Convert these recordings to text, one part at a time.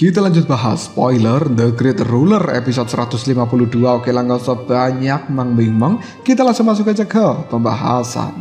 Kita lanjut bahas spoiler The Great Ruler episode 152. Oke lah, gak usah banyak mang-bing-mang, kita langsung masuk aja ke pembahasan.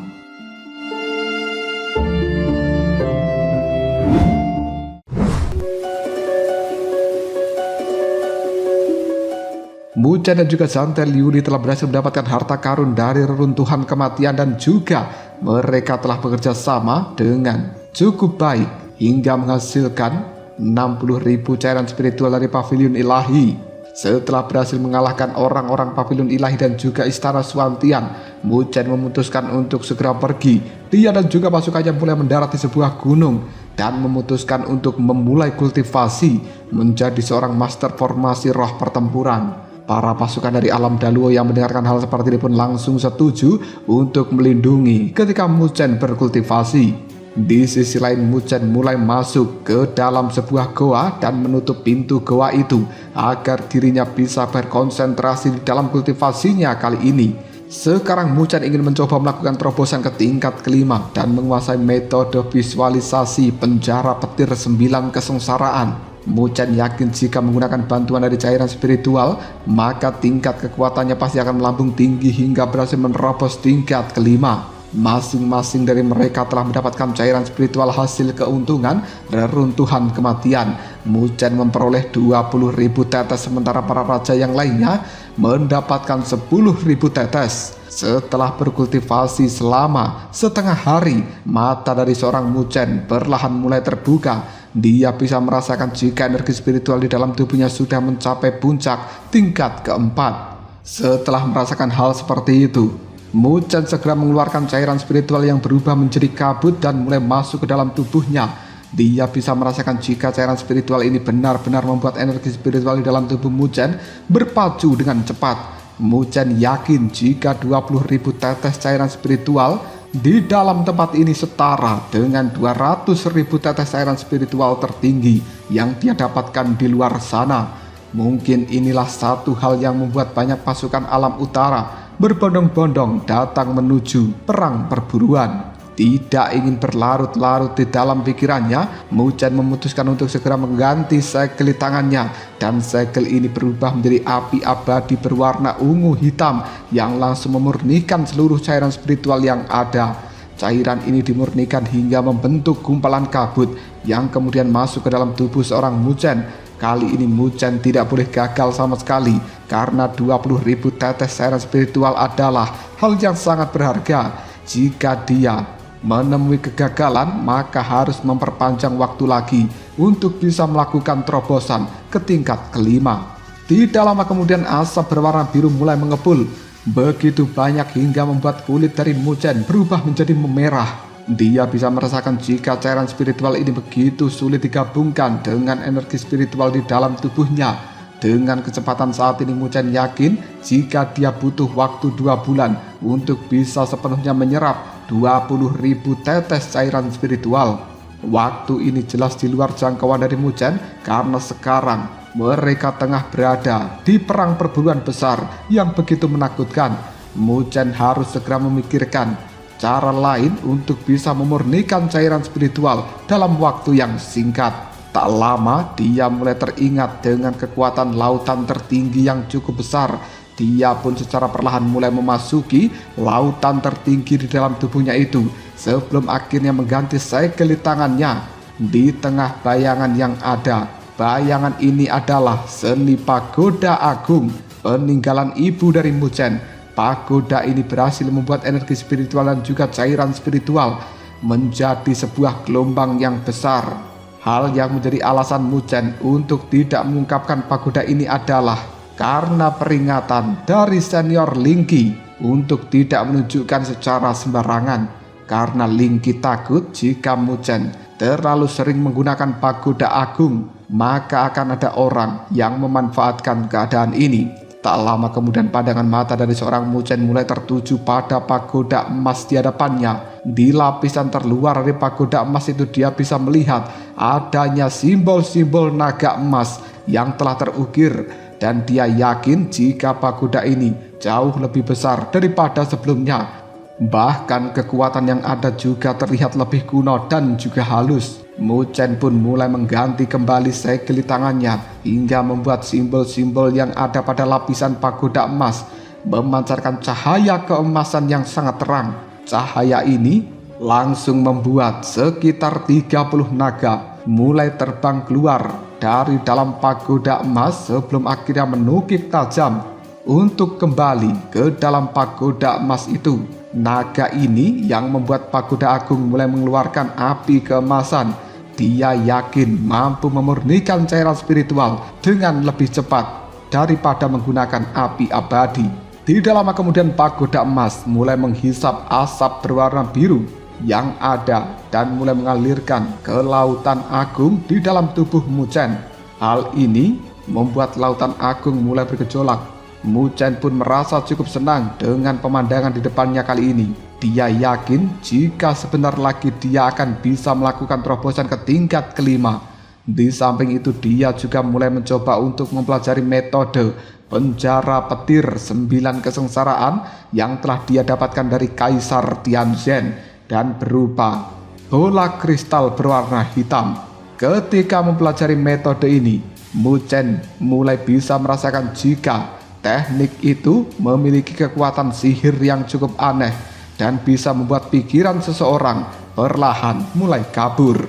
Muchen dan juga Zantel Yuri telah berhasil mendapatkan harta karun dari reruntuhan kematian, dan juga mereka telah bekerja sama dengan cukup baik hingga menghasilkan 60.000 cairan spiritual dari pavilion ilahi. Setelah berhasil mengalahkan orang-orang pavilion ilahi dan juga istana Swantian, Muchen memutuskan untuk segera pergi. Dia dan juga pasukannya mulai mendarat di sebuah gunung dan memutuskan untuk memulai kultivasi menjadi seorang master formasi roh pertempuran. Para pasukan dari alam Daluo yang mendengarkan hal seperti ini pun langsung setuju untuk melindungi ketika Muchen berkultivasi. Di sisi lain, Muchen mulai masuk ke dalam sebuah goa dan menutup pintu goa itu agar dirinya bisa berkonsentrasi di dalam kultivasinya kali ini. Sekarang Muchen ingin mencoba melakukan terobosan ke tingkat kelima dan menguasai metode visualisasi penjara petir 9 kesengsaraan. Muchen yakin jika menggunakan bantuan dari cairan spiritual, maka tingkat kekuatannya pasti akan melambung tinggi hingga berhasil menerobos tingkat kelima. Masing-masing dari mereka telah mendapatkan cairan spiritual hasil keuntungan reruntuhan kematian. Muchen memperoleh 20.000 tetes, sementara para raja yang lainnya mendapatkan 10.000 tetes. Setelah berkultivasi selama setengah hari, mata dari seorang Muchen perlahan mulai terbuka. Dia bisa merasakan jika energi spiritual di dalam tubuhnya sudah mencapai puncak tingkat keempat. Setelah merasakan hal seperti itu, Muchen segera mengeluarkan cairan spiritual yang berubah menjadi kabut dan mulai masuk ke dalam tubuhnya. Dia bisa merasakan jika cairan spiritual ini benar-benar membuat energi spiritual di dalam tubuh Muchen berpacu dengan cepat. Muchen yakin jika 20.000 tetes cairan spiritual di dalam tempat ini setara dengan 200.000 tetes cairan spiritual tertinggi yang dia dapatkan di luar sana. Mungkin inilah satu hal yang membuat banyak pasukan alam utara berbondong-bondong datang menuju perang perburuan. Tidak ingin berlarut-larut di dalam pikirannya, Muchen memutuskan untuk segera mengganti segel di tangannya, dan segel ini berubah menjadi api abadi berwarna ungu hitam yang langsung memurnikan seluruh cairan spiritual yang ada. Cairan ini dimurnikan hingga membentuk gumpalan kabut yang kemudian masuk ke dalam tubuh seorang Muchen. Kali ini Muchen tidak boleh gagal sama sekali, karena 20.000 tetes cairan spiritual adalah hal yang sangat berharga. Jika dia menemui kegagalan, maka harus memperpanjang waktu lagi untuk bisa melakukan terobosan ke tingkat kelima. Tidak lama kemudian asap berwarna biru mulai mengepul. Begitu banyak hingga membuat kulit dari Muchen berubah menjadi memerah. Dia bisa merasakan jika cairan spiritual ini begitu sulit digabungkan dengan energi spiritual di dalam tubuhnya. Dengan kecepatan saat ini, Muchen yakin jika dia butuh waktu 2 bulan untuk bisa sepenuhnya menyerap 20.000 tetes cairan spiritual. Waktu ini jelas di luar jangkauan dari Muchen, karena sekarang mereka tengah berada di perang perburuan besar yang begitu menakutkan. Muchen harus segera memikirkan cara lain untuk bisa memurnikan cairan spiritual dalam waktu yang singkat. Tak lama dia mulai teringat dengan kekuatan lautan tertinggi yang cukup besar. Dia pun secara perlahan mulai memasuki lautan tertinggi di dalam tubuhnya itu, sebelum akhirnya mengganti segel di tangannya. Di tengah bayangan yang ada, bayangan ini adalah seni pagoda agung, peninggalan ibu dari Muchen. Pagoda ini berhasil membuat energi spiritual dan juga cairan spiritual menjadi sebuah gelombang yang besar. Hal yang menjadi alasan Muchen untuk tidak mengungkapkan pagoda ini adalah karena peringatan dari senior Linky untuk tidak menunjukkan secara sembarangan. Karena Linky takut jika Muchen terlalu sering menggunakan pagoda agung, maka akan ada orang yang memanfaatkan keadaan ini. Tak lama kemudian pandangan mata dari seorang Muchen mulai tertuju pada pagoda emas di hadapannya. Di lapisan terluar dari pagoda emas itu dia bisa melihat adanya simbol-simbol naga emas yang telah terukir, dan dia yakin jika pagoda ini jauh lebih besar daripada sebelumnya. Bahkan kekuatan yang ada juga terlihat lebih kuno dan juga halus. Muchen pun mulai mengganti kembali segel di tangannya hingga membuat simbol-simbol yang ada pada lapisan pagoda emas memancarkan cahaya keemasan yang sangat terang. Cahaya ini langsung membuat sekitar 30 naga mulai terbang keluar dari dalam pagoda emas sebelum akhirnya menukik tajam untuk kembali ke dalam pagoda emas itu. Naga ini yang membuat pagoda agung mulai mengeluarkan api keemasan. Dia yakin mampu memurnikan cairan spiritual dengan lebih cepat daripada menggunakan api abadi. Tidak lama kemudian pagoda emas mulai menghisap asap berwarna biru yang ada dan mulai mengalirkan ke lautan agung di dalam tubuh Muchen. Hal ini membuat lautan agung mulai bergejolak. Muchen pun merasa cukup senang dengan pemandangan di depannya kali ini. Dia yakin jika sebentar lagi dia akan bisa melakukan terobosan ke tingkat kelima. Di samping itu dia juga mulai mencoba untuk mempelajari metode penjara petir 9 kesengsaraan yang telah dia dapatkan dari Kaisar Tianzhen dan berupa bola kristal berwarna hitam. Ketika mempelajari metode ini, Muchen mulai bisa merasakan jika teknik itu memiliki kekuatan sihir yang cukup aneh dan bisa membuat pikiran seseorang perlahan mulai kabur.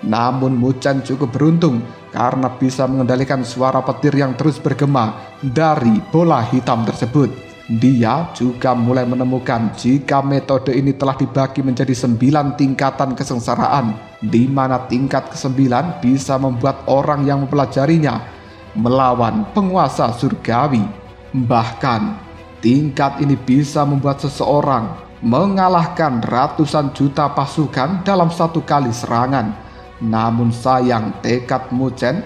Namun Muchen cukup beruntung karena bisa mengendalikan suara petir yang terus bergema dari bola hitam tersebut. Dia juga mulai menemukan jika metode ini telah dibagi menjadi 9 tingkatan kesengsaraan, di mana tingkat ke-9 bisa membuat orang yang mempelajarinya melawan penguasa surgawi. Bahkan tingkat ini bisa membuat seseorang mengalahkan ratusan juta pasukan dalam satu kali serangan. Namun sayang, tekad Muchen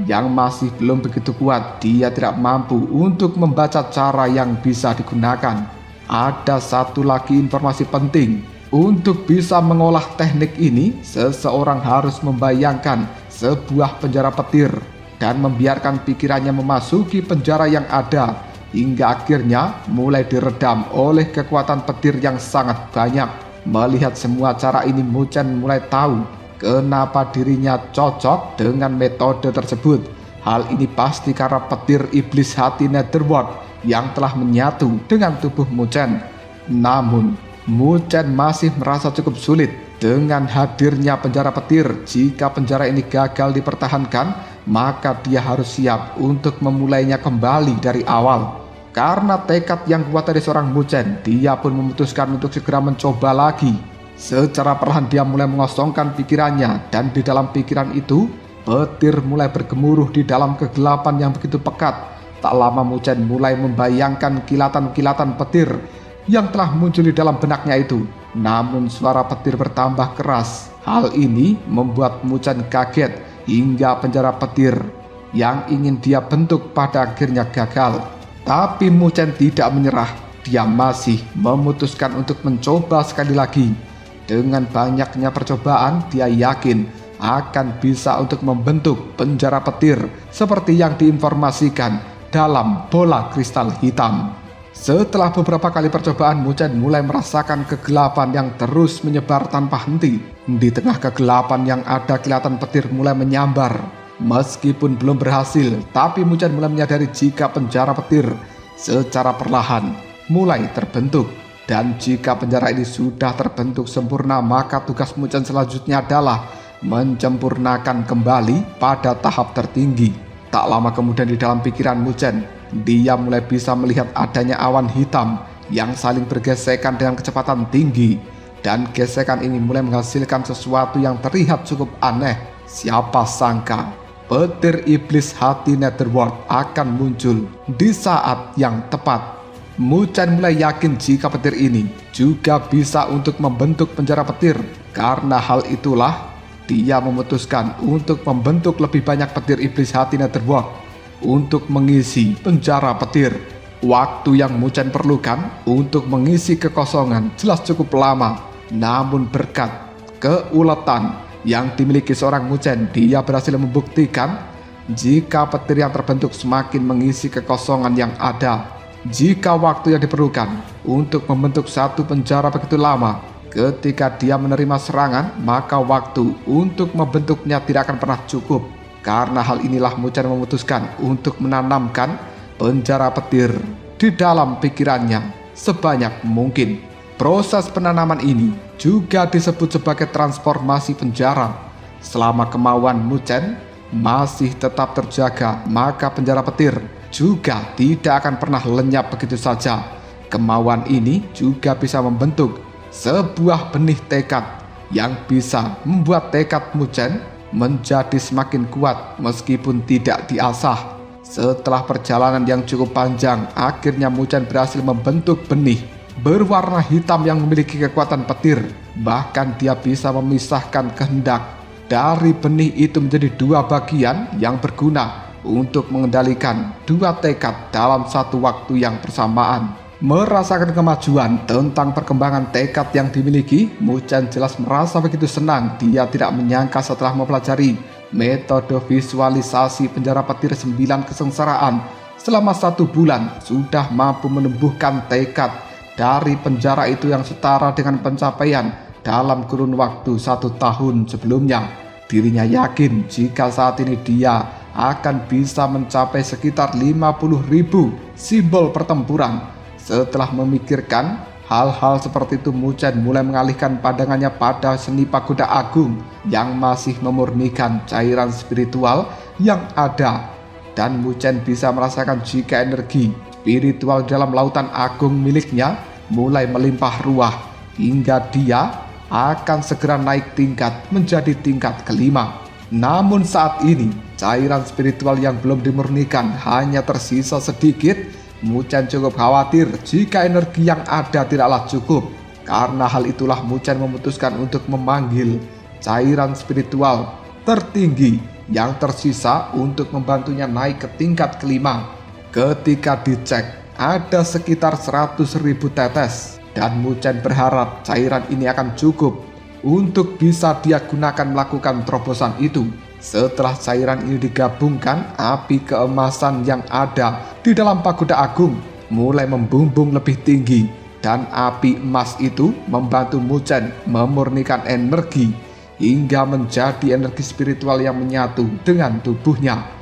yang masih belum begitu kuat. Dia tidak mampu untuk membaca cara yang bisa digunakan. Ada satu lagi informasi penting. Untuk bisa mengolah teknik ini, seseorang harus membayangkan sebuah penjara petir dan membiarkan pikirannya memasuki penjara yang ada hingga akhirnya mulai diredam oleh kekuatan petir yang sangat banyak. Melihat semua cara ini, Muchen mulai tahu kenapa dirinya cocok dengan metode tersebut. Hal ini pasti karena petir iblis hati Netherworld yang telah menyatu dengan tubuh Muchen. Namun Muchen masih merasa cukup sulit dengan hadirnya penjara petir. Jika penjara ini gagal dipertahankan, maka dia harus siap untuk memulainya kembali dari awal. Karena tekad yang kuat dari seorang Muchen, dia pun memutuskan untuk segera mencoba lagi. Secara perlahan dia mulai mengosongkan pikirannya, dan di dalam pikiran itu petir mulai bergemuruh di dalam kegelapan yang begitu pekat. Tak lama Muchen mulai membayangkan kilatan-kilatan petir yang telah muncul di dalam benaknya itu. Namun suara petir bertambah keras. Hal ini membuat Muchen kaget hingga penjara petir yang ingin dia bentuk pada akhirnya gagal. Tapi Muchen tidak menyerah. Dia masih memutuskan untuk mencoba sekali lagi. Dengan banyaknya percobaan, dia yakin akan bisa untuk membentuk penjara petir seperti yang diinformasikan dalam bola kristal hitam. Setelah beberapa kali percobaan, Muchen mulai merasakan kegelapan yang terus menyebar tanpa henti. Di tengah kegelapan yang ada, kilatan petir mulai menyambar. Meskipun belum berhasil, tapi Muchen mulai menyadari jika penjara petir secara perlahan mulai terbentuk. Dan jika penjara ini sudah terbentuk sempurna, maka tugas Muchen selanjutnya adalah menyempurnakan kembali pada tahap tertinggi. Tak lama kemudian di dalam pikiran Muchen, dia mulai bisa melihat adanya awan hitam yang saling bergesekan dengan kecepatan tinggi. Dan gesekan ini mulai menghasilkan sesuatu yang terlihat cukup aneh. Siapa sangka petir iblis hati Netherworld akan muncul di saat yang tepat. Muchen mulai yakin jika petir ini juga bisa untuk membentuk penjara petir. Karena hal itulah dia memutuskan untuk membentuk lebih banyak petir iblis hati Netherworld untuk mengisi penjara petir. Waktu yang Muchen perlukan untuk mengisi kekosongan jelas cukup lama. Namun berkat keuletan yang dimiliki seorang Muchen, dia berhasil membuktikan jika petir yang terbentuk semakin mengisi kekosongan yang ada. Jika waktu yang diperlukan untuk membentuk satu penjara begitu lama, ketika dia menerima serangan, maka waktu untuk membentuknya tidak akan pernah cukup. Karena hal inilah Mu-Chen memutuskan untuk menanamkan penjara petir di dalam pikirannya sebanyak mungkin. Proses penanaman ini juga disebut sebagai transformasi penjara. Selama kemauan Mu-Chen masih tetap terjaga, maka penjara petir juga tidak akan pernah lenyap begitu saja. Kemauan ini juga bisa membentuk sebuah benih tekad yang bisa membuat tekad Mu-Chen menjadi semakin kuat meskipun tidak diasah. Setelah perjalanan yang cukup panjang, akhirnya Mu-Chen berhasil membentuk benih berwarna hitam yang memiliki kekuatan petir. Bahkan dia bisa memisahkan kehendak dari benih itu menjadi dua bagian yang berguna untuk mengendalikan dua tekad dalam satu waktu yang bersamaan. Merasakan kemajuan tentang perkembangan tekad yang dimiliki, Mu-Chen jelas merasa begitu senang. Dia tidak menyangka setelah mempelajari metode visualisasi penjara petir 9 kesengsaraan selama 1 bulan, sudah mampu menumbuhkan tekad dari penjara itu yang setara dengan pencapaian dalam kurun waktu 1 tahun sebelumnya. Dirinya yakin jika saat ini dia akan bisa mencapai sekitar 50.000 simbol pertempuran. Setelah memikirkan hal-hal seperti itu, Mu-Chen mulai mengalihkan pandangannya pada seni pagoda agung yang masih memurnikan cairan spiritual yang ada. Dan Mu-Chen bisa merasakan jika energi spiritual dalam lautan agung miliknya mulai melimpah ruah hingga dia akan segera naik tingkat menjadi tingkat kelima. Namun saat ini cairan spiritual yang belum dimurnikan hanya tersisa sedikit. Mu-Chen cukup khawatir jika energi yang ada tidaklah cukup. Karena hal itulah Mu-Chen memutuskan untuk memanggil cairan spiritual tertinggi yang tersisa untuk membantunya naik ke tingkat kelima. Ketika dicek, ada sekitar 100.000 tetes. Dan Mu-Chen berharap cairan ini akan cukup untuk bisa dia gunakan melakukan terobosan itu. Setelah cairan ini digabungkan, api keemasan yang ada di dalam pagoda agung mulai membumbung lebih tinggi. Dan api emas itu membantu Mu-Chen memurnikan energi hingga menjadi energi spiritual yang menyatu dengan tubuhnya.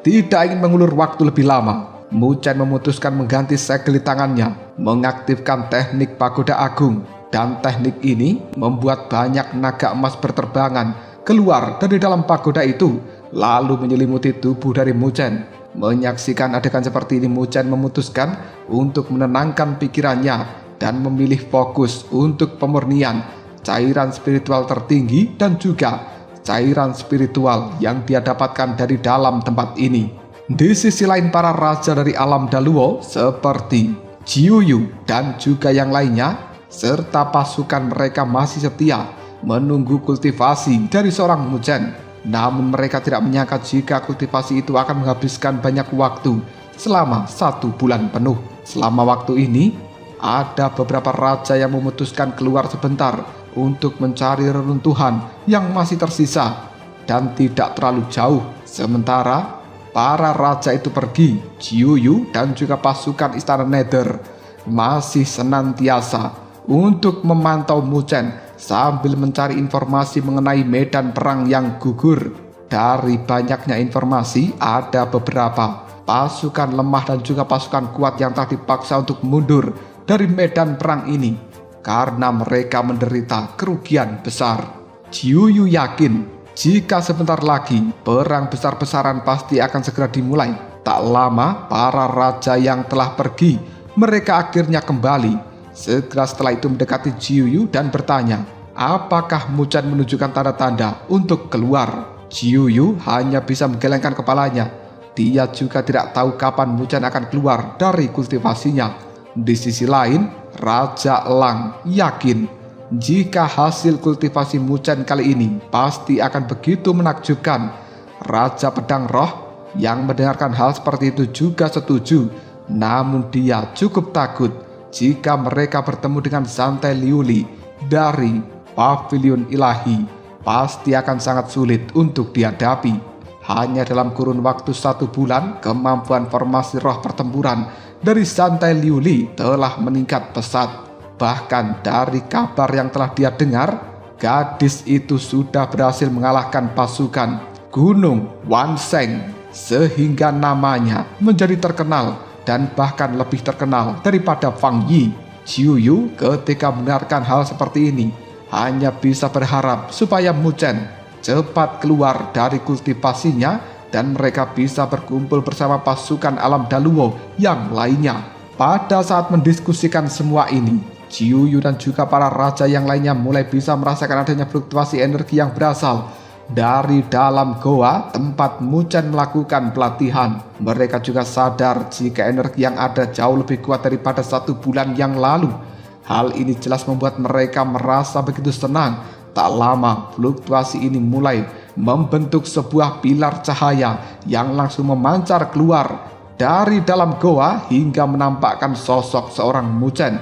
Tidak ingin mengulur waktu lebih lama, Mu-Chen memutuskan mengganti segel di tangannya, mengaktifkan teknik pagoda agung. Dan teknik ini membuat banyak naga emas berterbangan keluar dari dalam pagoda itu, lalu menyelimuti tubuh dari Mu-Chen. Menyaksikan adegan seperti ini, Mu-Chen memutuskan untuk menenangkan pikirannya dan memilih fokus untuk pemurnian cairan spiritual tertinggi dan juga cairan spiritual yang dia dapatkan dari dalam tempat ini. Di sisi lain, para raja dari alam Daluo seperti Jiuyu dan juga yang lainnya serta pasukan mereka masih setia menunggu kultivasi dari seorang Mu-Chen. Namun mereka tidak menyangka jika kultivasi itu akan menghabiskan banyak waktu selama 1 bulan penuh. Selama waktu ini ada beberapa raja yang memutuskan keluar sebentar untuk mencari reruntuhan yang masih tersisa dan tidak terlalu jauh. Sementara para raja itu pergi, Jiuyu dan juga pasukan istana Nether masih senantiasa untuk memantau Mu-Chen sambil mencari informasi mengenai medan perang yang gugur. Dari banyaknya informasi, ada beberapa pasukan lemah dan juga pasukan kuat yang telah dipaksa untuk mundur dari medan perang ini karena mereka menderita kerugian besar. Jiuyu yakin jika sebentar lagi perang besar-besaran pasti akan segera dimulai. Tak lama para raja yang telah pergi, mereka akhirnya kembali. Segera setelah itu mendekati Jiuyu dan bertanya, apakah Mu-Chen menunjukkan tanda-tanda untuk keluar? Jiuyu hanya bisa menggelengkan kepalanya. Dia juga tidak tahu kapan Mu-Chen akan keluar dari kultivasinya. Di sisi lain, Raja Lang yakin jika hasil kultivasi Mu-Chen kali ini pasti akan begitu menakjubkan. Raja Pedang Roh yang mendengarkan hal seperti itu juga setuju, namun dia cukup takut jika mereka bertemu dengan Santai Liuli dari Pavilion Ilahi, pasti akan sangat sulit untuk dihadapi. Hanya dalam kurun waktu 1 bulan, kemampuan formasi roh pertempuran dari Santai Liuli telah meningkat pesat. Bahkan dari kabar yang telah dia dengar, gadis itu sudah berhasil mengalahkan pasukan Gunung Wanseng, sehingga namanya menjadi terkenal dan bahkan lebih terkenal daripada Fang Yi. Jiu Yu ketika mendengarkan hal seperti ini hanya bisa berharap supaya Mu Chen cepat keluar dari kultivasinya dan mereka bisa berkumpul bersama pasukan alam Daluo yang lainnya. Pada saat mendiskusikan semua ini, Jiu Yu dan juga para raja yang lainnya mulai bisa merasakan adanya fluktuasi energi yang berasal dari dalam goa tempat Mu Chen melakukan pelatihan. Mereka juga sadar jika energi yang ada jauh lebih kuat daripada 1 bulan yang lalu. Hal ini jelas membuat mereka merasa begitu senang. Tak lama, fluktuasi ini mulai membentuk sebuah pilar cahaya yang langsung memancar keluar dari dalam goa hingga menampakkan sosok seorang Mu Chen.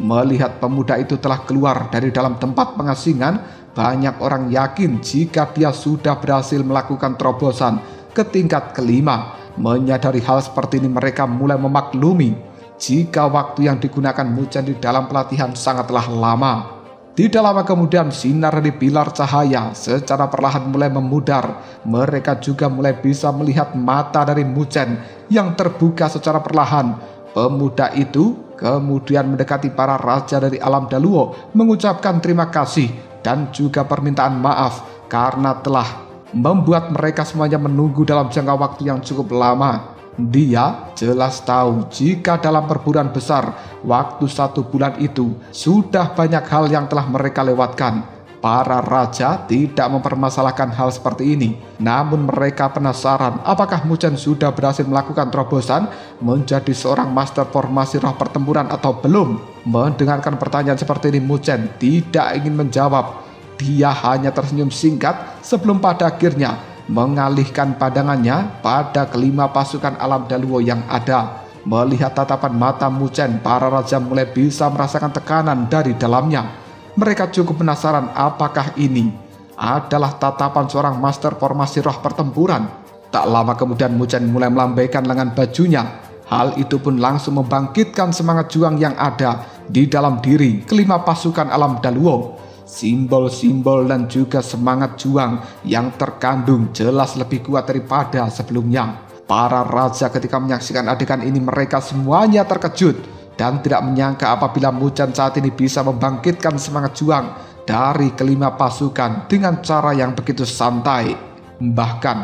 Melihat pemuda itu telah keluar dari dalam tempat pengasingan, banyak orang yakin jika dia sudah berhasil melakukan terobosan ke tingkat kelima. Menyadari hal seperti ini, mereka mulai memaklumi jika waktu yang digunakan Mu Chen di dalam pelatihan sangatlah lama. Tidak lama kemudian, sinar dari pilar cahaya secara perlahan mulai memudar. Mereka juga mulai bisa melihat mata dari Mu Chen yang terbuka secara perlahan. Pemuda itu kemudian mendekati para raja dari alam Daluo, mengucapkan terima kasih dan juga permintaan maaf karena telah membuat mereka semuanya menunggu dalam jangka waktu yang cukup lama. Dia jelas tahu jika dalam perburuan besar waktu 1 bulan itu sudah banyak hal yang telah mereka lewatkan. Para raja tidak mempermasalahkan hal seperti ini, namun mereka penasaran apakah Mu Chen sudah berhasil melakukan terobosan menjadi seorang master formasi roh pertempuran atau belum. Mendengarkan pertanyaan seperti ini, Mu Chen tidak ingin menjawab. Dia hanya tersenyum singkat sebelum pada akhirnya mengalihkan pandangannya pada kelima pasukan alam Daluo yang ada. Melihat tatapan mata Mu Chen, para raja mulai bisa merasakan tekanan dari dalamnya. Mereka cukup penasaran apakah ini adalah tatapan seorang master formasi roh pertempuran. Tak lama kemudian Mu Chen mulai melambaikan lengan bajunya. Hal itu pun langsung membangkitkan semangat juang yang ada di dalam diri kelima pasukan alam Daluo. Simbol-simbol dan juga semangat juang yang terkandung jelas lebih kuat daripada sebelumnya. Para raja ketika menyaksikan adegan ini, mereka semuanya terkejut dan tidak menyangka apabila Mu Chen saat ini bisa membangkitkan semangat juang dari kelima pasukan dengan cara yang begitu santai. Bahkan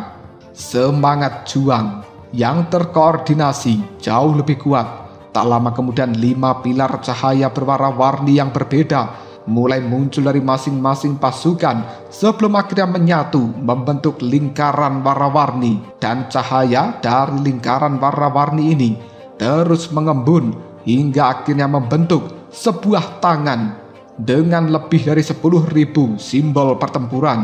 semangat juang yang terkoordinasi jauh lebih kuat. Tak lama kemudian 5 pilar cahaya berwarna-warni yang berbeda mulai muncul dari masing-masing pasukan sebelum akhirnya menyatu membentuk lingkaran warna-warni, dan cahaya dari lingkaran warna-warni ini terus mengembun hingga akhirnya membentuk sebuah tangan dengan lebih dari 10.000 simbol pertempuran.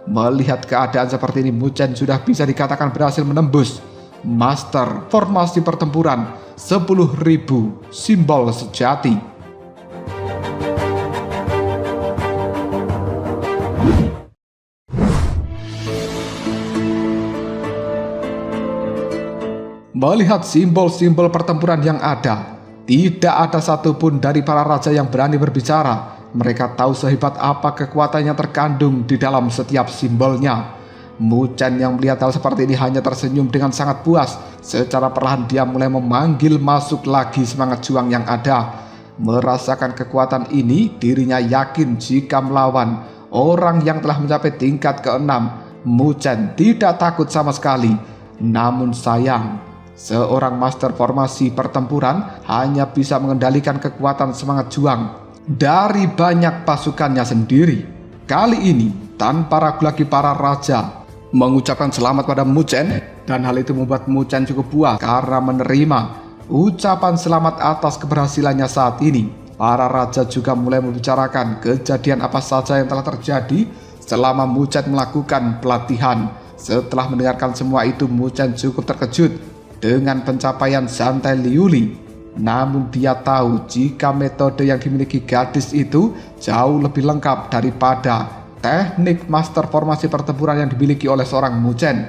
Melihat keadaan seperti ini, Mu Chen sudah bisa dikatakan berhasil menembus master formasi pertempuran 10.000 simbol sejati. Melihat simbol-simbol pertempuran yang ada, tidak ada satupun dari para raja yang berani berbicara. Mereka tahu sehebat apa kekuatan yang terkandung di dalam setiap simbolnya. Mu Chen yang melihat hal seperti ini hanya tersenyum dengan sangat puas. Secara perlahan dia mulai memanggil masuk lagi semangat juang yang ada. Merasakan kekuatan ini, dirinya yakin jika melawan orang yang telah mencapai tingkat ke-6, Mu Chen tidak takut sama sekali. Namun sayang, seorang master formasi pertempuran hanya bisa mengendalikan kekuatan semangat juang dari banyak pasukannya sendiri. Kali ini, tanpa ragu lagi para raja mengucapkan selamat pada Mu Chen, dan hal itu membuat Mu Chen cukup puas karena menerima ucapan selamat atas keberhasilannya saat ini. Para raja juga mulai membicarakan kejadian apa saja yang telah terjadi selama Mu Chen melakukan pelatihan. Setelah mendengarkan semua itu, Mu Chen cukup terkejut dengan pencapaian Santai Liuli Namun dia tahu jika metode yang dimiliki gadis itu jauh lebih lengkap daripada teknik master formasi pertempuran yang dimiliki oleh seorang Muchen.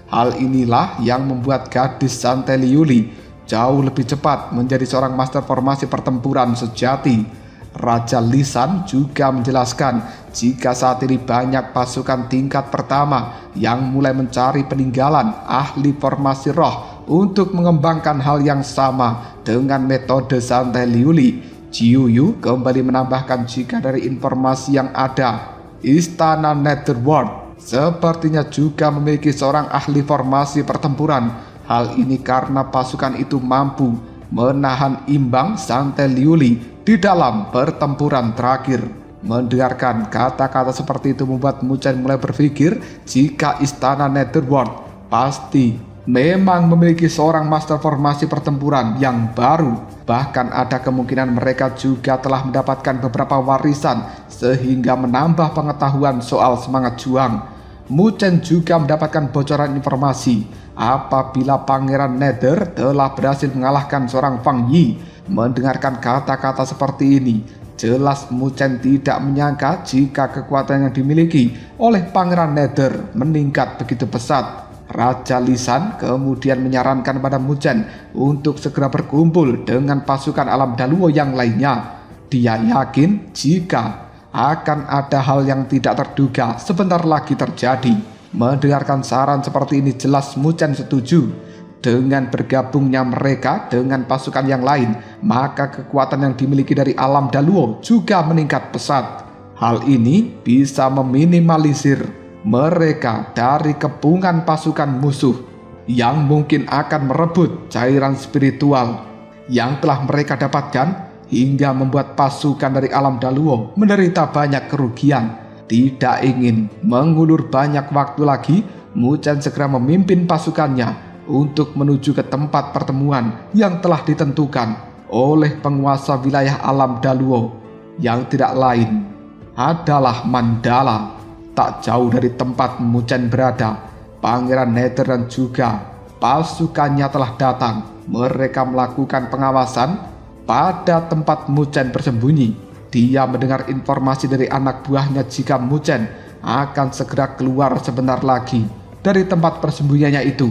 Hal inilah yang membuat gadis Santeliuli jauh lebih cepat menjadi seorang master formasi pertempuran sejati. Raja Lisan juga menjelaskan jika saat ini banyak pasukan tingkat pertama yang mulai mencari peninggalan ahli formasi roh untuk mengembangkan hal yang sama dengan metode Santeliuli. Jiuyu kembali menambahkan jika dari informasi yang ada, Istana Netherworld sepertinya juga memiliki seorang ahli formasi pertempuran. Hal ini karena pasukan itu mampu menahan imbang Santeliuli di dalam pertempuran terakhir. Mendengarkan kata-kata seperti itu membuat Muchen mulai berpikir jika Istana Netherworld pasti memang memiliki seorang master formasi pertempuran yang baru. Bahkan ada kemungkinan mereka juga telah mendapatkan beberapa warisan sehingga menambah pengetahuan soal semangat juang. Muchen juga mendapatkan bocoran informasi apabila Pangeran Nether telah berhasil mengalahkan seorang Fang Yi. Mendengarkan kata-kata seperti ini, jelas Muchen tidak menyangka jika kekuatan yang dimiliki oleh Pangeran Nether meningkat begitu pesat. Raja Lisan kemudian menyarankan pada Muchen untuk segera berkumpul dengan pasukan alam Daluo yang lainnya. Dia yakin jika akan ada hal yang tidak terduga sebentar lagi terjadi. Mendengarkan saran seperti ini, jelas Muchen setuju. Dengan bergabungnya mereka dengan pasukan yang lain, maka kekuatan yang dimiliki dari alam Daluo juga meningkat pesat. Hal ini bisa meminimalisir mereka dari kepungan pasukan musuh yang mungkin akan merebut cairan spiritual yang telah mereka dapatkan, hingga membuat pasukan dari alam Daluo menderita banyak kerugian. Tidak ingin mengulur banyak waktu lagi, Muchen segera memimpin pasukannya untuk menuju ke tempat pertemuan yang telah ditentukan oleh penguasa wilayah alam Daluo, yang tidak lain adalah Mandala. Tak jauh dari tempat Muchen berada, Pangeran Nether dan juga pasukannya telah datang. Mereka melakukan pengawasan pada tempat Muchen bersembunyi. Dia mendengar informasi dari anak buahnya jika Muchen akan segera keluar sebentar lagi dari tempat persembunyiannya itu.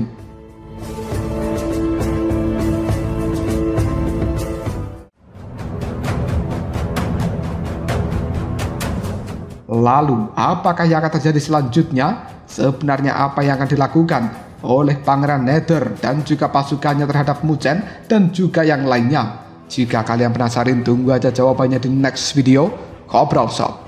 Lalu, apakah yang akan terjadi selanjutnya? Sebenarnya apa yang akan dilakukan oleh Pangeran Nether dan juga pasukannya terhadap Muchen dan juga yang lainnya? Jika kalian penasaran, tunggu aja jawabannya di next video. Ngobrol Sob.